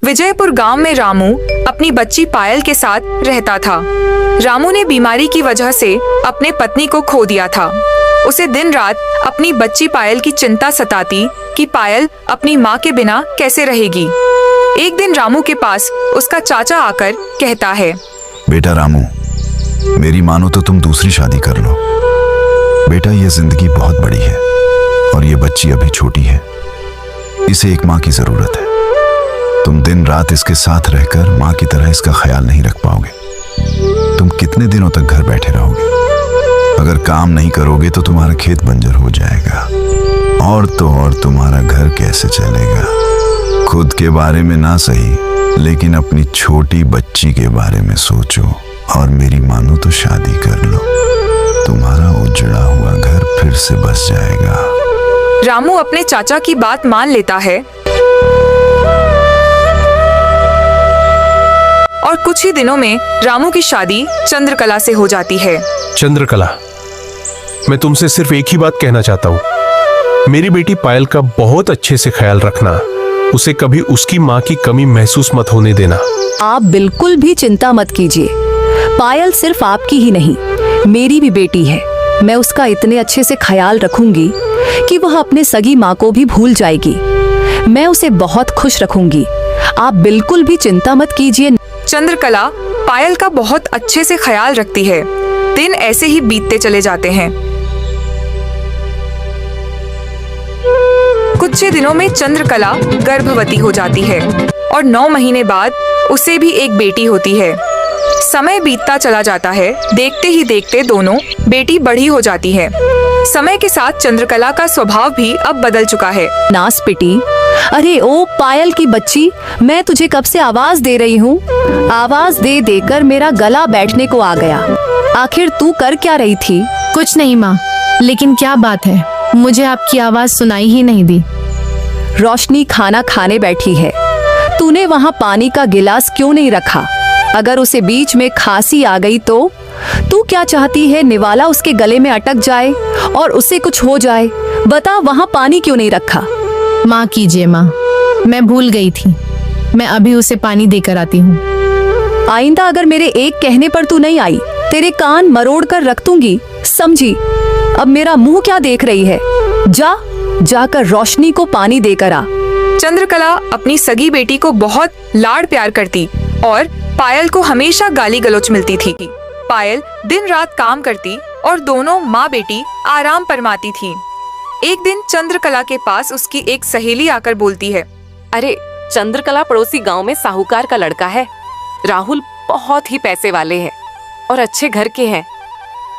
विजयपुर गांव में रामू अपनी बच्ची पायल के साथ रहता था। रामू ने बीमारी की वजह से अपने पत्नी को खो दिया था। उसे दिन रात अपनी बच्ची पायल की चिंता सताती कि पायल अपनी माँ के बिना कैसे रहेगी। एक दिन रामू के पास उसका चाचा आकर कहता है, बेटा रामू, मेरी मानो तो तुम दूसरी शादी कर लो। बेटा, ये जिंदगी बहुत बड़ी है और ये बच्ची अभी छोटी है। इसे एक माँ की जरूरत है। तुम दिन रात इसके साथ रहकर माँ की तरह इसका ख्याल नहीं रख पाओगे। तुम कितने दिनों तक घर बैठे रहोगे? अगर काम नहीं करोगे तो तुम्हारा खेत बंजर हो जाएगा और तो और तुम्हारा घर कैसे चलेगा। खुद के बारे में ना सही, लेकिन अपनी छोटी बच्ची के बारे में सोचो और मेरी मानो तो शादी कर लो। तुम्हारा उजड़ा हुआ घर फिर से बस जाएगा। रामू अपने चाचा की बात मान लेता है और कुछ ही दिनों में रामू की शादी चंद्रकला से हो जाती है। चंद्रकला, मैं तुमसे सिर्फ एक ही बात कहना चाहता हूँ। मेरी बेटी पायल का बहुत अच्छे से ख्याल रखना। उसे कभी उसकी माँ की कमी महसूस मत होने देना। आप बिल्कुल भी चिंता मत कीजिए। पायल सिर्फ आपकी ही नहीं, मेरी भी बेटी है। मैं उसका इतने अच्छे से ख्याल रखूंगी कि वह अपने सगी माँ को भी भूल जाएगी। मैं उसे बहुत खुश रखूंगी। आप बिल्कुल भी चिंता मत कीजिए। चंद्रकला पायल का बहुत अच्छे से ख्याल रखती है। दिन ऐसे ही बीतते चले जाते हैं। कुछ ही दिनों में चंद्रकला गर्भवती हो जाती है और 9 महीने बाद उसे भी एक बेटी होती है। समय बीतता चला जाता है। देखते ही देखते दोनों बेटी बड़ी हो जाती है। समय के साथ चंद्रकला का स्वभाव भी अब बदल चुका है। नास पिटी, अरे ओ पायल की बच्ची, मैं तुझे कब से आवाज दे रही हूँ। आवाज दे देकर मेरा गला बैठने को आ गया। आखिर तू कर क्या रही थी? कुछ नहीं माँ, लेकिन क्या बात है? मुझे आपकी आवाज सुनाई ही नहीं दी। रोशनी खाना खाने बैठी है। तूने वहाँ पानी का गिलास क्यों नहीं रखा? अगर उसे बीच में खांसी आ गई तो? तू क्या चाहती है निवाला उसके गले में अटक जाए और उसे कुछ हो जाए? बता, वहाँ पानी क्यों नहीं रखा? माँ कीजिए माँ, मैं भूल गई थी। मैं अभी उसे पानी देकर आती हूँ। आइंदा अगर मेरे एक कहने पर तू नहीं आई, तेरे कान मरोड़ कर रख दूंगी, समझी? अब मेरा मुंह क्या देख रही है? जाकर रोशनी को पानी देकर आ। चंद्रकला अपनी सगी बेटी को बहुत लाड प्यार करती और पायल को हमेशा गाली गलौच मिलती थी। पायल दिन रात काम करती और दोनों माँ बेटी आराम फरमाती थी। एक दिन चंद्रकला के पास उसकी एक सहेली आकर बोलती है, अरे चंद्रकला पड़ोसी गांव में साहूकार का लड़का है। राहुल बहुत ही पैसे वाले हैं और अच्छे घर के हैं।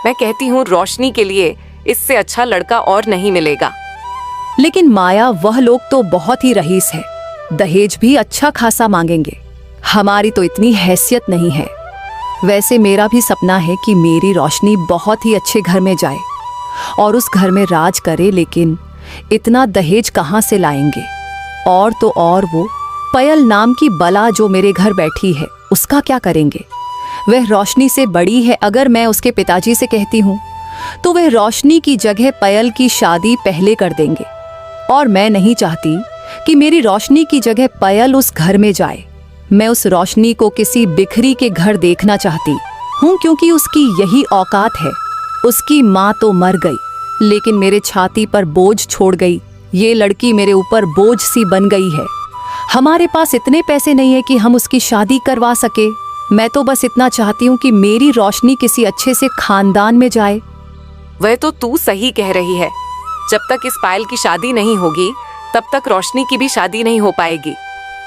मैं कहती हूँ रोशनी के लिए इससे अच्छा लड़का और नहीं मिलेगा। लेकिन माया, वह लोग तो बहुत ही रईस है। दहेज भी अच्छा खासा मांगेंगे। हमारी तो इतनी हैसियत नहीं है। वैसे मेरा भी सपना है कि मेरी रोशनी बहुत ही अच्छे घर में जाए और उस घर में राज करे, लेकिन इतना दहेज कहाँ से लाएंगे? और तो और वो पायल नाम की बला जो मेरे घर बैठी है, उसका क्या करेंगे? वह रोशनी से बड़ी है। अगर मैं उसके पिताजी से कहती हूँ तो वह रोशनी की जगह पायल की शादी पहले कर देंगे और मैं नहीं चाहती कि मेरी रोशनी की जगह पायल उस घर में जाए। मैं उस रोशनी को किसी बिखरी के घर देखना चाहती हूँ, क्योंकि उसकी यही औकात है। उसकी माँ तो मर गई, लेकिन मेरे छाती पर बोझ छोड़ गई। ये लड़की मेरे ऊपर बोझ सी बन गई है। हमारे पास इतने पैसे नहीं है कि हम उसकी शादी करवा सके। मैं तो बस इतना चाहती हूँ कि मेरी रोशनी किसी अच्छे से खानदान में जाए। वह तो तू सही कह रही है। जब तक इस पायल की शादी नहीं होगी तब तक रोशनी की भी शादी नहीं हो पाएगी।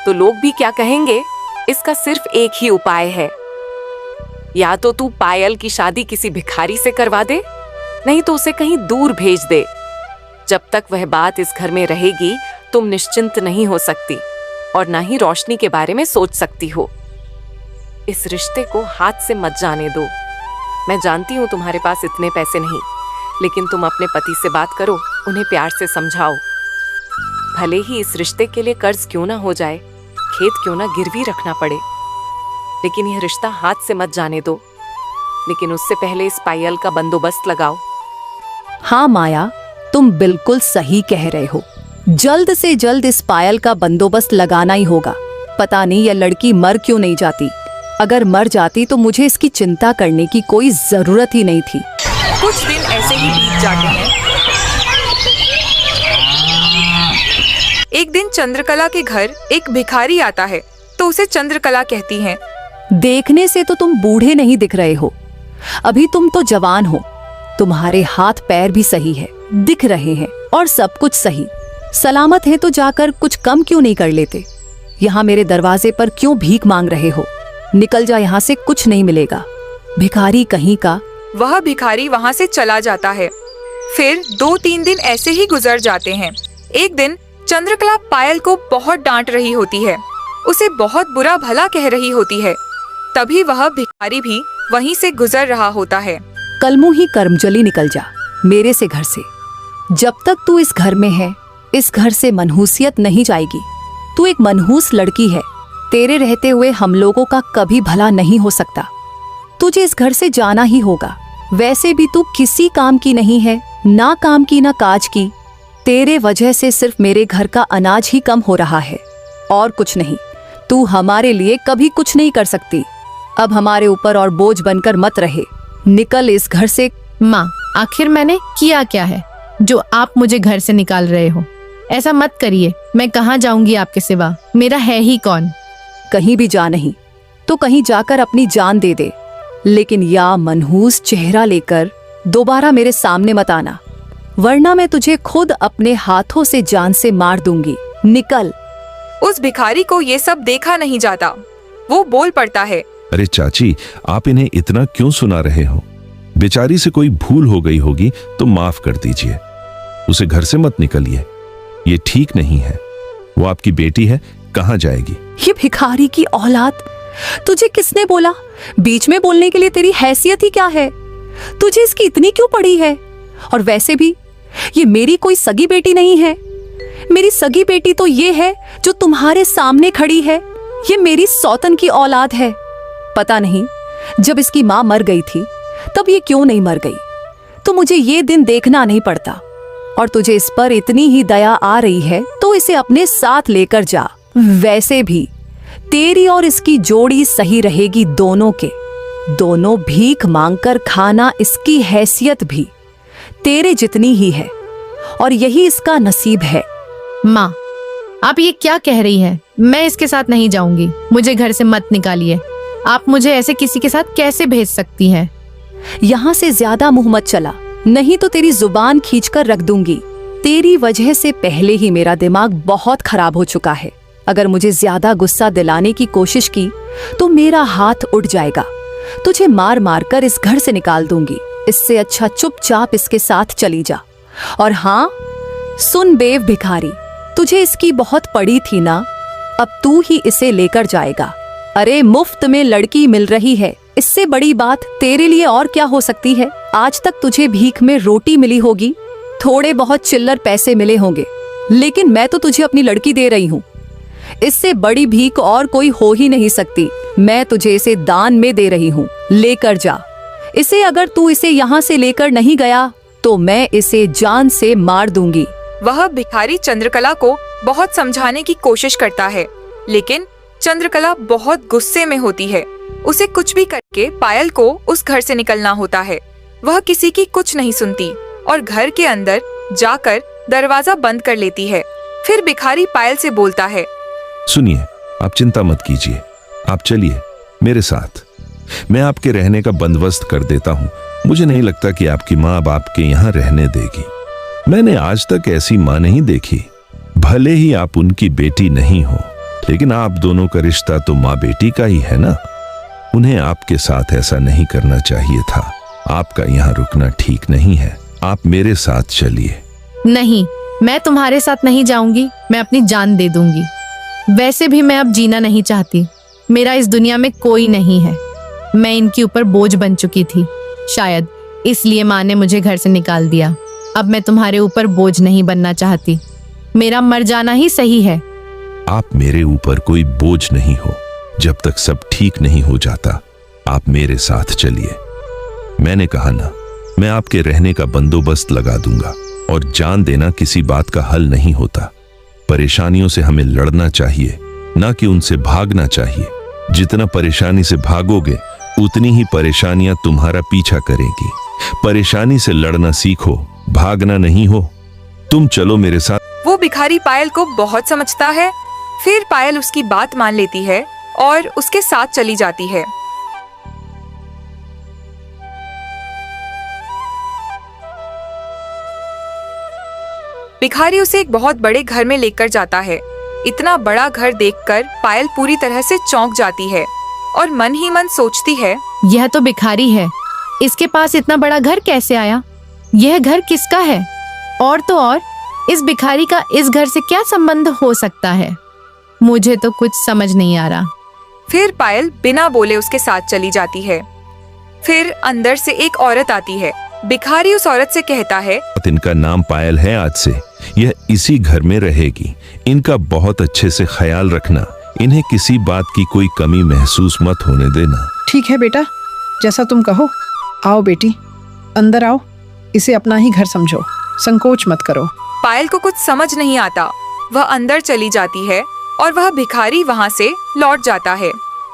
तो लोग भी क्या कहेंगे? इसका सिर्फ एक ही उपाय है। या तो तू पायल की शादी किसी भिखारी से करवा दे, नहीं तो उसे कहीं दूर भेज दे। जब तक वह बात इस घर में रहेगी तुम निश्चिंत नहीं हो सकती और ना ही रोशनी के बारे में सोच सकती हो। इस रिश्ते को हाथ से मत जाने दो। मैं जानती हूँ तुम्हारे पास इतने पैसे नहीं, लेकिन तुम अपने पति से बात करो, उन्हें प्यार से समझाओ। भले ही इस रिश्ते के लिए कर्ज क्यों ना हो जाए, खेत क्यों ना गिरवी रखना पड़े, लेकिन यह रिश्ता हाथ से मत जाने दो। लेकिन उससे पहले इस पायल का बंदोबस्त लगाओ। हाँ माया, तुम बिल्कुल सही कह रहे हो। जल्द से जल्द इस पायल का बंदोबस्त लगाना ही होगा। पता नहीं यह लड़की मर क्यों नहीं जाती। अगर मर जाती तो मुझे इसकी चिंता करने की कोई जरूरत ही नहीं थी। कुछ दिन ऐसे ही बीत जाते हैं। एक दिन चंद्रकला के घर एक भिखारी आता है तो उसे चंद्रकला कहती है, देखने से तो तुम बूढ़े नहीं दिख रहे हो, अभी तुम तो जवान हो। तुम्हारे हाथ पैर भी सही है, दिख रहे हैं और सब कुछ सही सलामत है, तो जाकर कुछ कम क्यों नहीं कर लेते? यहाँ मेरे दरवाजे पर क्यों भीख मांग रहे हो? निकल जा यहाँ से, कुछ नहीं मिलेगा। भिखारी कहीं का। वह भिखारी वहाँ से चला जाता है। फिर 2-3 दिन ऐसे ही गुजर जाते हैं। एक दिन चंद्रकला पायल को बहुत डांट रही होती है, उसे बहुत बुरा भला कह रही होती है। तभी वह भिखारी भी वहीं से गुजर रहा होता है। कलमू ही कर्मजली, निकल जा मेरे से घर से। जब तक तू इस घर में है, इस घर से मनहूसियत नहीं जाएगी। तू एक मनहूस लड़की है, तेरे रहते हुए हम लोगों का कभी भला नहीं हो सकता। तुझे इस घर से जाना ही होगा। वैसे भी तू किसी काम की नहीं है, ना काम की ना काज की। तेरे वजह से सिर्फ मेरे घर का अनाज ही कम हो रहा है और कुछ नहीं। तू हमारे लिए कभी कुछ नहीं कर सकती। अब हमारे ऊपर और बोझ बनकर मत रहे, निकल इस घर से। माँ, आखिर मैंने किया क्या है जो आप मुझे घर से निकाल रहे हो? ऐसा मत करिए, मैं कहाँ जाऊंगी आपके सिवा? मेरा है ही कौन? कहीं भी जा नहीं तो कहीं जाकर अपनी जान दे दे, लेकिन या मनहूस चेहरा लेकर दोबारा मेरे सामने मत आना, वरना मैं तुझे खुद अपने हाथों से जान से मार दूंगी। निकल। उस भिखारी को ये सब देखा नहीं जाता। वो बोल पड़ता है, अरे चाची, आप इन्हें इतना क्यों सुना रहे हो? बेचारी से कोई भूल हो गई होगी तो माफ कर दीजिए। उसे घर से मत निकलिए, ये ठीक नहीं है। वो आपकी बेटी है, कहाँ जाएगी? ये भिखारी की औलाद, तुझे किसने बोला? बीच में बोलने के लिए तेरी हैसियत ही क्या है? तुझे इसकी इतनी क्यों पड़ी है? और वैसे भी ये मेरी कोई सगी बेटी नहीं है। मेरी सगी बेटी तो ये है जो तुम्हारे सामने खड़ी है। ये मेरी सौतन की औलाद है। पता नहीं जब इसकी माँ मर गई थी तब ये क्यों नहीं मर गई, तो मुझे ये दिन देखना नहीं पड़ता। और तुझे इस पर इतनी ही दया आ रही है तो इसे अपने साथ लेकर जा। वैसे भी तेरी और इसकी जोड़ी सही रहेगी दोनों के। दोनों भीख मांगकर खाना, इसकी हैसियत भी तेरे जितनी ही है और यही इसका नसीब है। माँ, आप ये क्या कह रही हैं? मैं इसके साथ नहीं जाऊंगी, मुझे घर से मत निकालिए। आप मुझे ऐसे किसी के साथ कैसे भेज सकती हैं? यहाँ से ज्यादा मुंह मत चला, नहीं तो तेरी जुबान खींचकर रख दूंगी। तेरी वजह से पहले ही मेरा दिमाग बहुत खराब हो चुका है। अगर मुझे ज्यादा गुस्सा दिलाने की कोशिश की तो मेरा हाथ उठ जाएगा। तुझे मार मार कर इस घर से निकाल दूंगी। इससे अच्छा चुपचाप इसके साथ चली जा। और हाँ सुन बेव भिखारी, तुझे इसकी बहुत पड़ी थी ना, अब तू ही इसे लेकर जाएगा। अरे मुफ्त में लड़की मिल रही है, इससे बड़ी बात तेरे लिए और क्या हो सकती है? आज तक तुझे भीख में रोटी मिली होगी, थोड़े बहुत चिल्लर पैसे मिले होंगे, लेकिन मैं तो तुझे अपनी लड़की दे रही हूँ। इससे बड़ी भीख और कोई हो ही नहीं सकती। मैं तुझे इसे दान में दे रही हूँ, लेकर जा इसे। अगर तू इसे यहाँ से लेकर नहीं गया तो मैं इसे जान से मार दूंगी। वह भिखारी चंद्रकला को बहुत समझाने की कोशिश करता है, लेकिन चंद्रकला बहुत गुस्से में होती है। उसे कुछ भी करके पायल को उस घर से निकलना होता है। वह किसी की कुछ नहीं सुनती और घर के अंदर जाकर दरवाजा बंद कर लेती है। फिर भिखारी पायल से बोलता है, सुनिए, आप चिंता मत कीजिए, आप चलिए मेरे साथ। मैं आपके रहने का बंदोबस्त कर देता हूँ। मुझे नहीं लगता कि आपकी माँ अब आपके यहाँ रहने देगी। मैंने आज तक ऐसी माँ नहीं देखी। भले ही आप उनकी बेटी नहीं हो, लेकिन आप दोनों का रिश्ता तो माँ बेटी का ही है ना। उन्हें आपके साथ ऐसा नहीं करना चाहिए था। आपका यहाँ रुकना ठीक नहीं है। आप मेरे साथ चलिए। नहीं, मैं तुम्हारे साथ नहीं जाऊंगी। मैं अपनी जान दे दूंगी। वैसे भी मैं अब जीना नहीं चाहती। मेरा इस दुनिया में कोई नहीं है। मैं इनके ऊपर बोझ बन चुकी थी, शायद इसलिए माँ ने मुझे घर से निकाल दिया। अब मैं तुम्हारे ऊपर बोझ नहीं बनना चाहती। मेरा मर जाना ही सही है। आप मेरे ऊपर कोई बोझ नहीं हो। जब तक सब ठीक नहीं हो जाता, आप मेरे साथ चलिए। मैंने कहा ना, मैं आपके रहने का बंदोबस्त लगा दूंगा। और जान देना किसी बात का हल नहीं होता। परेशानियों से हमें लड़ना चाहिए, ना कि उनसे भागना चाहिए। जितना परेशानी से भागोगे उतनी ही परेशानियां तुम्हारा पीछा करेंगी। परेशानी से लड़ना सीखो, भागना नहीं हो। तुम चलो मेरे साथ। वो भिखारी पायल को बहुत समझता है। फिर पायल उसकी बात मान लेती है और उसके साथ चली जाती है। भिखारी उसे एक बहुत बड़े घर में लेकर जाता है। इतना बड़ा घर देखकर पायल पूरी तरह से चौंक जाती है और मन ही मन सोचती है, यह तो भिखारी है, इसके पास इतना बड़ा घर कैसे आया? यह घर किसका है? और तो और इस भिखारी का इस घर से क्या संबंध हो सकता है? मुझे तो कुछ समझ नहीं आ रहा। फिर पायल बिना बोले उसके साथ चली जाती है। फिर अंदर से एक औरत आती है। भिखारी उस औरत से कहता है, इनका नाम पायल है, आज से यह इसी घर में रहेगी। इनका बहुत अच्छे से ख्याल रखना, इन्हें किसी बात की कोई कमी महसूस मत होने देना। ठीक है बेटा, जैसा तुम कहो। आओ बेटी, अंदर आओ। इसे अपना ही घर समझो, संकोच मत करो। पायल को कुछ समझ नहीं आता। वह अंदर चली जाती है और वह भिखारी वहाँ से लौट जाता है।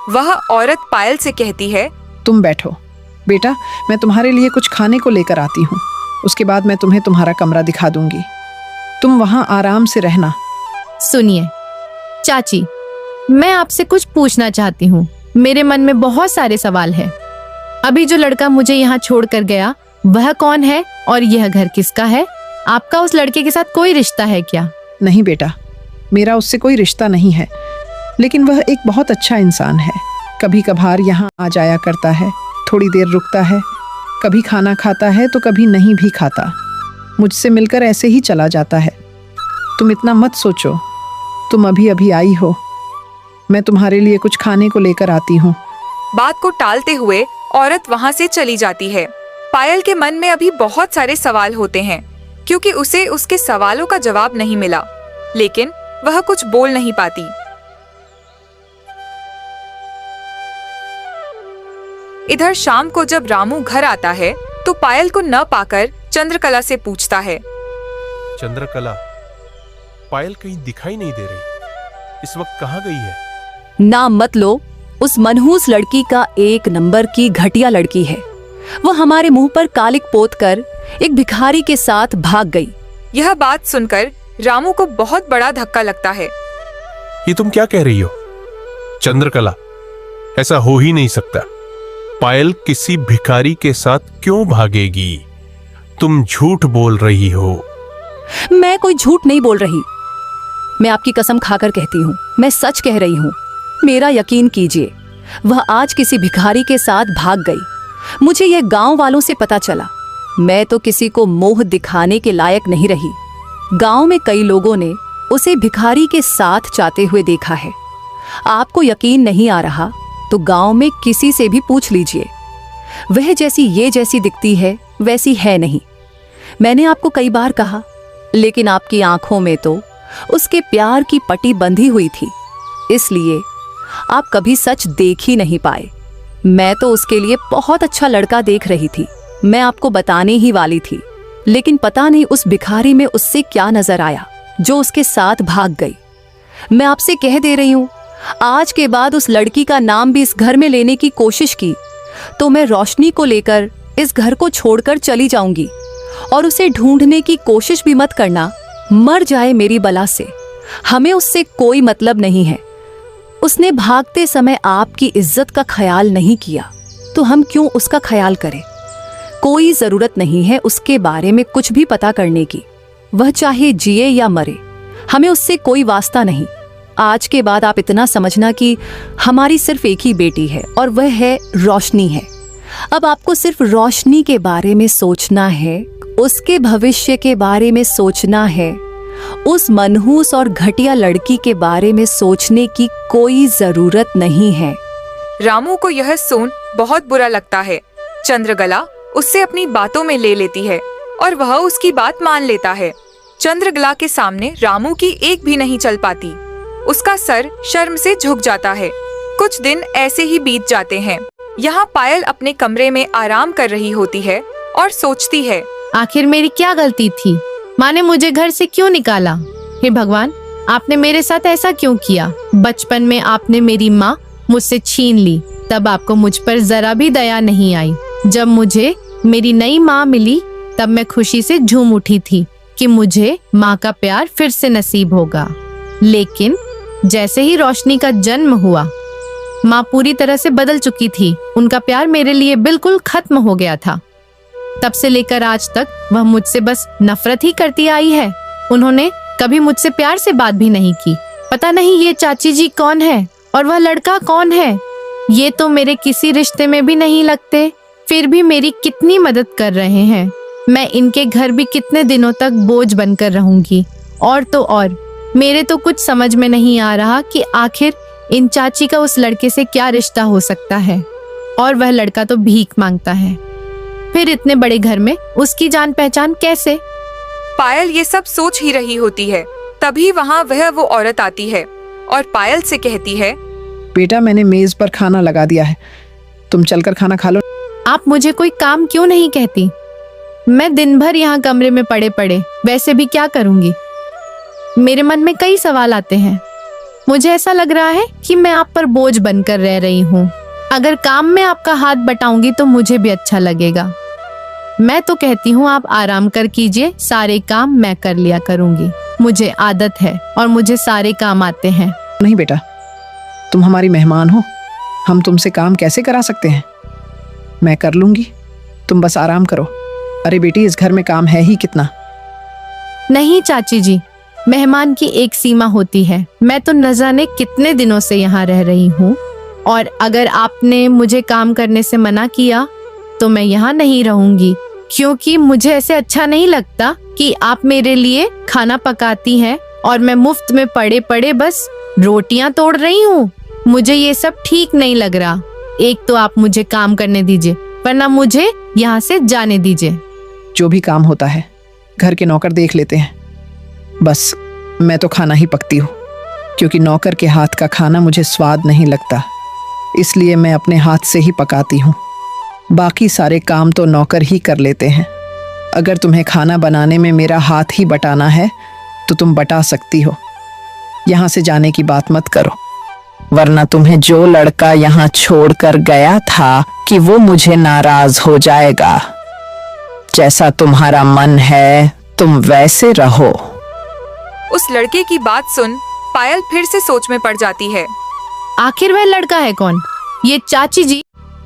वह औरत पायल से कहती है, तुम बैठो बेटा, मैं तुम्हारे लिए कुछ खाने को लेकर आती हूँ। उसके बाद मैं तुम्हें तुम्हारा कमरा दिखा दूंगी। तुम वहाँ आराम से रहना। सुनिए चाची, मैं आपसे कुछ पूछना चाहती हूँ। मेरे मन में बहुत सारे सवाल हैं। अभी जो लड़का मुझे यहाँ छोड़ कर गया, वह कौन है और यह घर किसका है? आपका उस लड़के के साथ कोई रिश्ता है क्या? नहीं बेटा, मेरा उससे कोई रिश्ता नहीं है, लेकिन वह एक बहुत अच्छा इंसान है। कभी कभार यहाँ आ जाया करता है, थोड़ी देर रुकता है, कभी खाना खाता है तो कभी नहीं भी खाता। मुझसे मिलकर ऐसे ही चला जाता है। तुम इतना मत सोचो, तुम अभी अभी आई हो। मैं तुम्हारे लिए कुछ खाने को लेकर आती हूँ। बात को टालते हुए औरत वहाँ से चली जाती है। पायल के मन में अभी बहुत सारे सवाल होते हैं, क्योंकि उसे उसके सवालों का जवाब नहीं मिला, लेकिन वह कुछ बोल नहीं पाती। इधर शाम को जब रामू घर आता है तो पायल को न पाकर चंद्रकला से पूछता है, चंद्रकला, पायल कहीं दिखाई नहीं दे रही। इस वक्त कहाँ गई है? नाम मत लो। उस मनहूस लड़की का एक नंबर की घटिया लड़की है। वो हमारे मुंह पर कालिक पोत कर एक भिखारी के साथ भाग गई। यह बात सुनकर रामू को बहुत बड़ा धक्का लगता है। ये तुम क्या कह रही हो चंद्रकला? ऐसा हो ही नहीं सकता। पायल किसी भिखारी के साथ क्यों भागेगी? तुम झूठ बोल रही हो। मैं कोई झूठ नहीं बोल रही। मैं आपकी कसम खाकर कहती हूँ, मैं सच कह रही हूँ। मेरा यकीन कीजिए, वह आज किसी भिखारी के साथ भाग गई। मुझे यह गांव वालों से पता चला। मैं तो किसी को मोह दिखाने के लायक नहीं रही। गांव में कई लोगों ने उसे भिखारी के साथ जाते हुए देखा है। आपको यकीन नहीं आ रहा तो गांव में किसी से भी पूछ लीजिए। वह जैसी ये जैसी दिखती है वैसी है नहीं। मैंने आपको कई बार कहा, लेकिन आपकी आंखों में तो उसके प्यार की पट्टी बंधी हुई थी, इसलिए आप कभी सच देख ही नहीं पाए। मैं तो उसके लिए बहुत अच्छा लड़का देख रही थी। मैं आपको बताने ही वाली थी, लेकिन पता नहीं उस भिखारी में उससे क्या नजर आया जो उसके साथ भाग गई। मैं आपसे कह दे रही हूँ, आज के बाद उस लड़की का नाम भी इस घर में लेने की कोशिश की तो मैं रोशनी को लेकर इस घर को छोड़कर चली जाऊंगी। और उसे ढूंढने की कोशिश भी मत करना। मर जाए मेरी बला से, हमें उससे कोई मतलब नहीं है। उसने भागते समय आपकी इज्जत का ख्याल नहीं किया तो हम क्यों उसका ख्याल करें? कोई जरूरत नहीं है उसके बारे में कुछ भी पता करने की। वह चाहे जिए या मरे, हमें उससे कोई वास्ता नहीं। आज के बाद आप इतना समझना कि हमारी सिर्फ एक ही बेटी है और वह है रोशनी है। अब आपको सिर्फ रोशनी के बारे में सोचना है, उसके भविष्य के बारे में सोचना है। उस मनहूस और घटिया लड़की के बारे में सोचने की कोई जरूरत नहीं है। रामू को यह सुन बहुत बुरा लगता है। चंद्रकला उससे अपनी बातों में ले लेती है और वह उसकी बात मान लेता है। चंद्रकला के सामने रामू की एक भी नहीं चल पाती। उसका सर शर्म से झुक जाता है। कुछ दिन ऐसे ही बीत जाते हैं। यहाँ पायल अपने कमरे में आराम कर रही होती है और सोचती है, आखिर मेरी क्या गलती थी? माँ ने मुझे घर से क्यों निकाला? हे भगवान, आपने मेरे साथ ऐसा क्यों किया? बचपन में आपने मेरी माँ मुझसे छीन ली, तब आपको मुझ पर जरा भी दया नहीं आई। जब मुझे मेरी नई माँ मिली तब मैं खुशी से झूम उठी थी कि मुझे माँ का प्यार फिर से नसीब होगा। लेकिन जैसे ही रोशनी का जन्म हुआ, माँ पूरी तरह से बदल चुकी थी। उनका प्यार मेरे लिए बिल्कुल खत्म हो गया था। तब से लेकर आज तक वह मुझसे बस नफरत ही करती आई है। उन्होंने कभी मुझसे प्यार से बात भी नहीं की। पता नहीं ये चाची जी कौन है और वह लड़का कौन है। ये तो मेरे किसी रिश्ते में भी नहीं लगते, फिर भी मेरी कितनी मदद कर रहे हैं। मैं इनके घर भी कितने दिनों तक बोझ बनकर रहूंगी। और तो और मेरे तो कुछ समझ में नहीं आ रहा कि आखिर इन चाची का उस लड़के से क्या रिश्ता हो सकता है। और वह लड़का तो भीख मांगता है, फिर इतने बड़े घर में उसकी जान पहचान कैसे? पायल ये सब सोच ही रही होती है, तभी वहाँ वो औरत आती है और पायल से कहती है, बेटा मैंने मेज पर खाना लगा दिया है, तुम चलकर खाना खा लो। आप मुझे कोई काम क्यों नहीं कहती? मैं दिन भर यहाँ कमरे में पड़े पड़े वैसे भी क्या करूंगी? मेरे मन में कई सवाल आते हैं। मुझे ऐसा लग रहा है कि मैं आप पर बोझ बनकर रह रही हूँ। अगर काम में आपका हाथ बटाऊंगी तो मुझे भी अच्छा लगेगा। मैं तो कहती हूँ आप आराम कर कीजिए, सारे काम मैं कर लिया करूंगी। मुझे आदत है और मुझे सारे काम आते हैं। नहीं बेटा, तुम हमारी मेहमान हो, हम तुमसे काम कैसे करा सकते हैं? मैं कर लूंगी, तुम बस आराम करो। अरे बेटी, इस घर में काम है ही कितना। नहीं चाची जी, मेहमान की एक सीमा होती है। मैं तो न जाने कितने दिनों से यहाँ रह रही हूँ, और अगर आपने मुझे काम करने से मना किया तो मैं यहाँ नहीं रहूंगी, क्योंकि मुझे ऐसे अच्छा नहीं लगता कि आप मेरे लिए खाना पकाती हैं और मैं मुफ्त में पड़े पड़े बस रोटियां तोड़ रही हूँ। मुझे ये सब ठीक नहीं लग रहा। एक तो आप मुझे काम करने दीजिए, वरना मुझे यहाँ से जाने दीजिए। जो भी काम होता है घर के नौकर देख लेते हैं, बस मैं तो खाना ही पकती हूँ, क्योंकि नौकर के हाथ का खाना मुझे स्वाद नहीं लगता, इसलिए मैं अपने हाथ से ही पकाती हूँ। बाकी सारे काम तो नौकर ही कर लेते हैं। अगर तुम्हें खाना बनाने में मेरा हाथ ही बटाना है तो तुम बटा सकती हो। यहाँ से जाने की बात मत करो, वरना तुम्हें जो लड़का यहाँ छोड़कर गया था कि वो मुझे नाराज हो जाएगा। जैसा तुम्हारा मन है तुम वैसे रहो। उस लड़के की बात सुन पायल फिर से सोच में पड़ जाती है। आखिर वह लड़का है कौन? ये चाची जी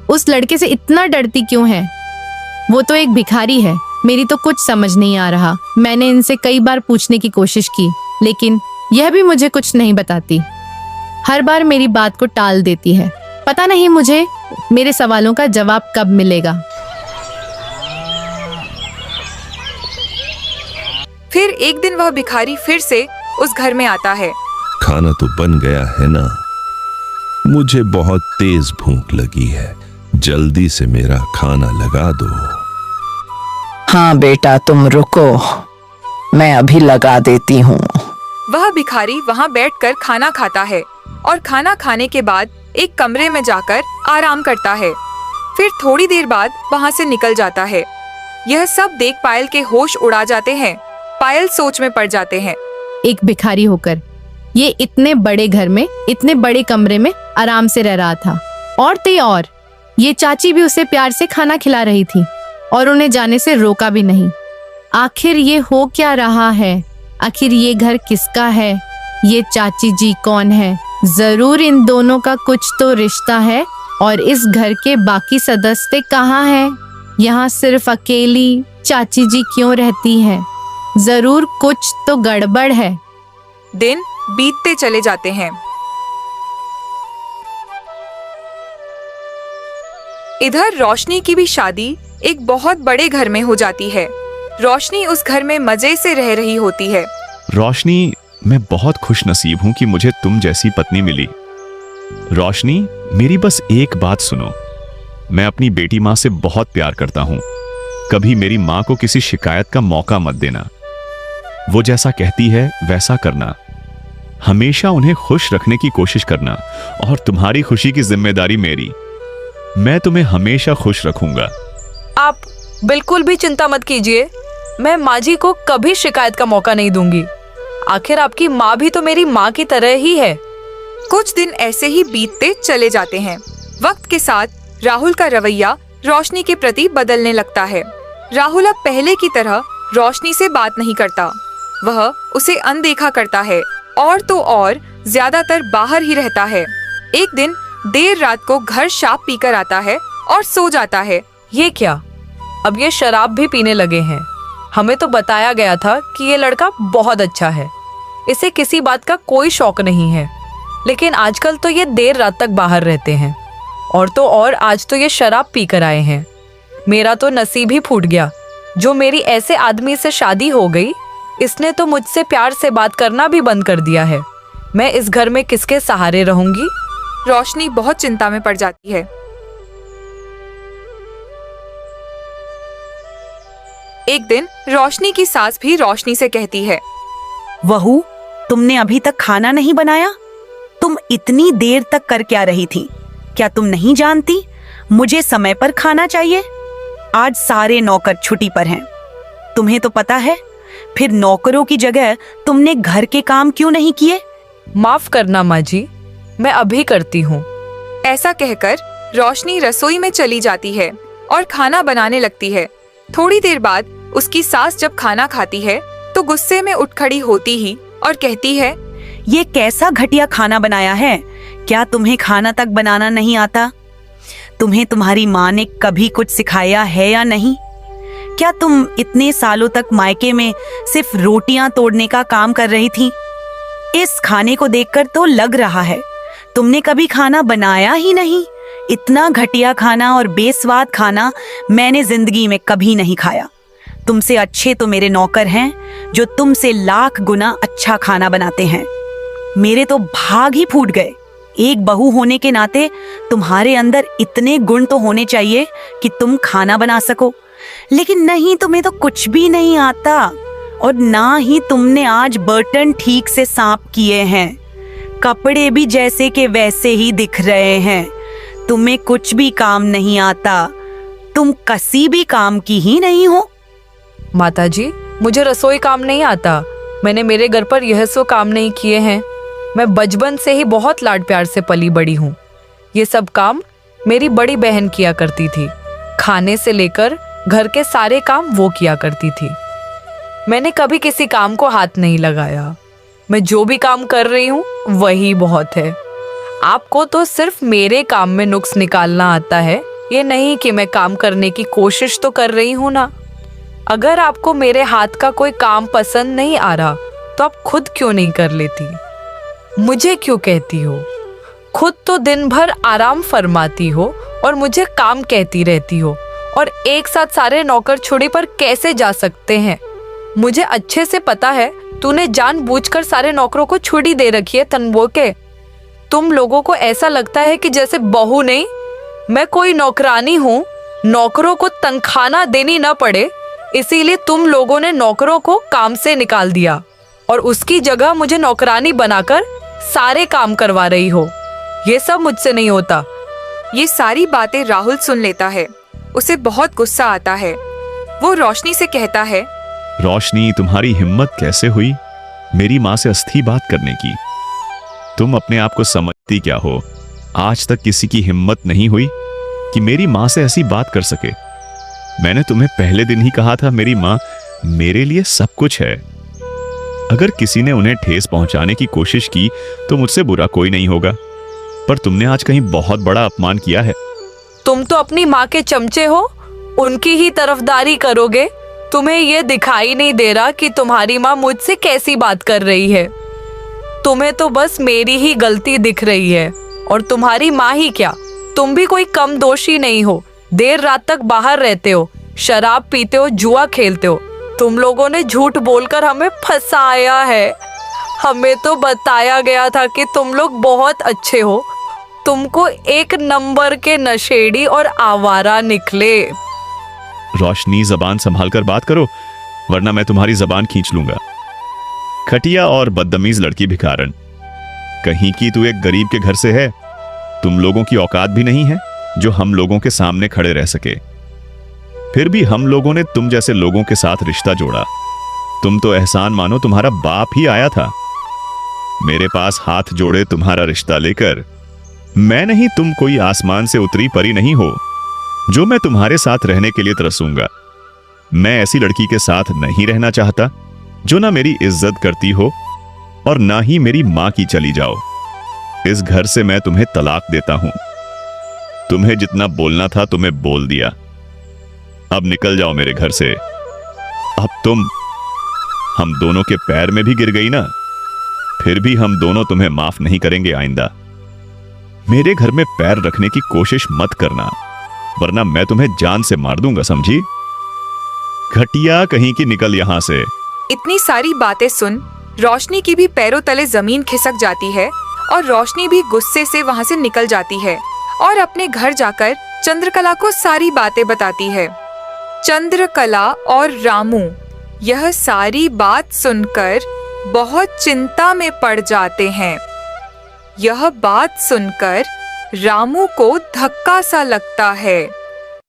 उस लड़के से इतना डरती क्यों है? वो तो एक भिखारी है। मेरी तो कुछ समझ नहीं आ रहा। मैंने इनसे कई बार पूछने की कोशिश की, लेकिन यह भी मुझे कुछ नहीं बताती। हर बार मेरी बात को टाल देती है। पता नहीं मुझे मेरे सवालों का जवाब कब मिलेगा। फिर एक दिन वह भिखारी फिर से उस घर में आता है। खाना तो बन गया है ना? मुझे बहुत तेज भूख लगी है, जल्दी से मेरा खाना लगा दो। हाँ बेटा, तुम रुको, मैं अभी लगा देती हूँ। वह भिखारी वहाँ बैठकर खाना खाता है और खाना खाने के बाद एक कमरे में जाकर आराम करता है। फिर थोड़ी देर बाद वहाँ से निकल जाता है। यह सब देख पायल के होश उड़ा जाते हैं। पायल सोच में पड़ जाते हैं। एक भिखारी होकर ये इतने बड़े घर में, इतने बड़े कमरे में आराम से रह रहा था, और ये चाची भी उसे प्यार से खाना खिला रही थी और उन्हें जाने से रोका भी नहीं। आखिर ये हो क्या रहा है? आखिर ये घर किसका है? ये चाची जी कौन है? जरूर इन दोनों का कुछ तो रिश्ता है। और इस घर के बाकी सदस्य कहाँ हैं? यहाँ सिर्फ अकेली चाची जी क्यों रहती हैं? जरूर कुछ तो गड़बड़ है। दिन बीतते चले जाते हैं। इधर रोशनी की भी शादी एक बहुत बड़े घर में हो जाती है। रोशनी उस घर में मजे से रह रही होती है। रोशनी, मैं बहुत खुश नसीब हूं कि मुझे तुम जैसी पत्नी मिली। रोशनी, मेरी बस एक बात सुनो। मैं अपनी बेटी माँ से बहुत प्यार करता हूं। कभी मेरी माँ को किसी शिकायत का मौका मत देना। वो जैसा कहती है वैसा करना। हमेशा उन्हें खुश रखने की कोशिश करना, और तुम्हारी खुशी की जिम्मेदारी मेरी। मैं तुम्हें हमेशा खुश रखूंगा। आप बिल्कुल भी चिंता मत कीजिए, मैं माँ जी को कभी शिकायत का मौका नहीं दूंगी। आखिर आपकी माँ भी तो मेरी माँ की तरह ही है। कुछ दिन ऐसे ही बीतते चले जाते हैं। वक्त के साथ राहुल का रवैया रोशनी के प्रति बदलने लगता है। राहुल अब पहले की तरह रोशनी से बात नहीं करता। वह उसे अनदेखा करता है और तो और ज्यादातर बाहर ही रहता है। एक दिन देर रात को घर शराब पीकर आता है और सो जाता है। ये क्या, अब ये शराब भी पीने लगे हैं? हमें तो बताया गया था कि ये लड़का बहुत अच्छा है, इसे किसी बात का कोई शौक नहीं है, लेकिन आजकल तो ये देर रात तक बाहर रहते हैं और तो और आज तो ये शराब पीकर आए हैं। मेरा तो नसीब ही फूट गया, जो मेरी ऐसे आदमी से शादी हो गई, इसने तो मुझसे प्यार से बात करना भी बंद कर दिया है। मैं इस घर में किसके सहारे रहूंगी? रोशनी बहुत चिंता में पड़ जाती है। एक दिन रोशनी की सास भी रोशनी से कहती है, वहू, तुमने अभी तक खाना नहीं बनाया? तुम इतनी देर तक कर क्या रही थी? क्या तुम नहीं जानती मुझे समय पर खाना चाहिए? आज सारे नौकर छुट्टी पर हैं। तुम्हें तो पता है, फिर नौकरों की जगह तुमने घर के काम क्यों नहीं किए? माफ करना माँ जी, मैं अभी करती हूँ। ऐसा कहकर रोशनी रसोई में चली जाती है और खाना बनाने लगती है। थोड़ी देर बाद उसकी सास जब खाना खाती है तो गुस्से में उठ खड़ी होती ही और कहती है, ये कैसा घटिया खाना बनाया है? क्या तुम्हें खाना तक बनाना नहीं आता? तुम्हें तुम्हारी माँ ने कभी कुछ सिखाया है या नहीं? क्या तुम इतने सालों तक मायके में सिर्फ रोटियां तोड़ने का काम कर रही थी? इस खाने को देखकर तो लग रहा है तुमने कभी खाना बनाया ही नहीं। इतना घटिया खाना और बेस्वाद खाना मैंने जिंदगी में कभी नहीं खाया। तुमसे अच्छे तो मेरे नौकर हैं, जो तुमसे लाख गुना अच्छा खाना बनाते हैं। मेरे तो भाग ही फूट गए। एक बहू होने के नाते तुम्हारे अंदर इतने गुण तो होने चाहिए कि तुम खाना बना सको, लेकिन नहीं, तुम्हें तो कुछ भी नहीं आता। और ना ही तुमने आज बर्तन ठीक से साफ किए हैं। कपड़े भी जैसे के वैसे ही दिख रहे हैं। तुम्हें कुछ भी काम नहीं आता। तुम किसी भी काम की ही नहीं हो। माताजी, मुझे रसोई काम नहीं आता। मैंने मेरे घर पर यह सो काम नहीं किए हैं। मैं बचपन से ही बहुत लाड प्यार से पली बड़ी हूँ। ये सब काम मेरी बड़ी बहन किया करती थी। खाने से लेकर घर के सारे काम वो किया करती थी। मैंने कभी किसी काम को हाथ नहीं लगाया। मैं जो भी काम कर रही हूँ वही बहुत है। आपको तो सिर्फ मेरे काम में नुक्स निकालना आता है, ये नहीं कि मैं काम करने की कोशिश तो कर रही हूँ ना। अगर आपको मेरे हाथ का कोई काम पसंद नहीं आ रहा तो आप खुद क्यों नहीं कर लेती? मुझे क्यों कहती हो? खुद तो दिन भर आराम फरमाती हो और मुझे काम कहती रहती हो। और एक साथ सारे नौकर छुट्टी पर कैसे जा सकते हैं? मुझे अच्छे से पता है तूने जानबूझकर सारे नौकरों को छुट्टी दे रखी है तनवो के। तुम लोगों को ऐसा लगता है कि जैसे बहू नहीं, मैं कोई नौकरानी हूँ, नौकरों को तनख्वाह देनी न पड़े, इसीलिए तुम लोगों ने नौकरों को काम से निकाल दिया और उसकी जगह मुझे नौकरानी बनाकर सारे काम करवा रही हो। ये सब मुझसे नहीं होता। ये सारी बातें राहुल सुन लेता है। उसे बहुत गुस्सा आता है। वो रोशनी से कहता है, रोशनी, तुम्हारी हिम्मत कैसे हुई मेरी माँ से अस्थि बात करने की? तुम अपने आप को समझती क्या हो? आज तक किसी की हिम्मत नहीं हुई कि मेरी माँ से ऐसी बात कर सके। मैंने तुम्हें पहले दिन ही कहा था, मेरी माँ मेरे लिए सब कुछ है। अगर किसी ने उन्हें ठेस पहुंचाने की कोशिश की तो मुझसे बुरा कोई नहीं होगा, पर तुमने आज कहीं बहुत बड़ा अपमान किया है। तुम तो अपनी माँ के चमचे हो, उनकी ही तरफदारी करोगे। तुम्हें यह दिखाई नहीं दे रहा कि तुम्हारी माँ मुझसे कैसी बात कर रही है। तुम्हें तो बस मेरी ही गलती दिख रही है और तुम्हारी माँ ही क्या, तुम भी कोई कम दोषी नहीं हो। देर रात तक बाहर रहते हो, शराब पीते हो, जुआ खेलते हो। तुम लोगों ने झूठ बोलकर हमें फंसाया है। हमें तो बताया गया था कि तुम लोग बहुत अच्छे हो। तुमको एक नंबर के नशेड़ी और आवारा निकले। रोशनी, जबान संभाल कर बात करो, वरना मैं तुम्हारी जबान खींच लूंगा। खटिया और बदतमीज लड़की भिखारन, कहीं की तू एक गरीब के घर से है। तुम लोगों की औकात भी नहीं है जो हम लोगों के सामने खड़े रह सके। फिर भी हम लोगों ने तुम जैसे लोगों के साथ रिश्ता जोड़ा। तुम तो एहसान मानो तुम्हारा बाप ही आया था मेरे पास हाथ जोड़े तुम्हारा रिश्ता लेकर। मैं नहीं, तुम कोई आसमान से उतरी परी नहीं हो जो मैं तुम्हारे साथ रहने के लिए तरसूंगा। मैं ऐसी लड़की के साथ नहीं रहना चाहता जो ना मेरी इज्जत करती हो और ना ही मेरी मां की चली जाओ। इस घर से मैं तुम्हें तलाक देता हूं। तुम्हें जितना बोलना था तुम्हें बोल दिया। अब निकल जाओ मेरे घर से। अब तुम हम दोनों के पैर में भी गिर गई ना, फिर भी हम दोनों तुम्हें माफ नहीं करेंगे आइंदा। मेरे घर में पैर रखने की कोशिश मत करना, वरना मैं तुम्हें जान से मार दूंगा, समझी? घटिया कहीं की, निकल यहां से। इतनी सारी बातें सुन रोशनी की भी पैरों तले जमीन खिसक जाती है और रोशनी भी गुस्से से वहां से निकल जाती है और अपने घर जाकर चंद्रकला को सारी बातें बताती है। चंद्रकला और रामू यह सारी बात सुनकर बहुत चिंता में पड़ जाते हैं। यह बात सुनकर रामू को धक्का सा लगता है।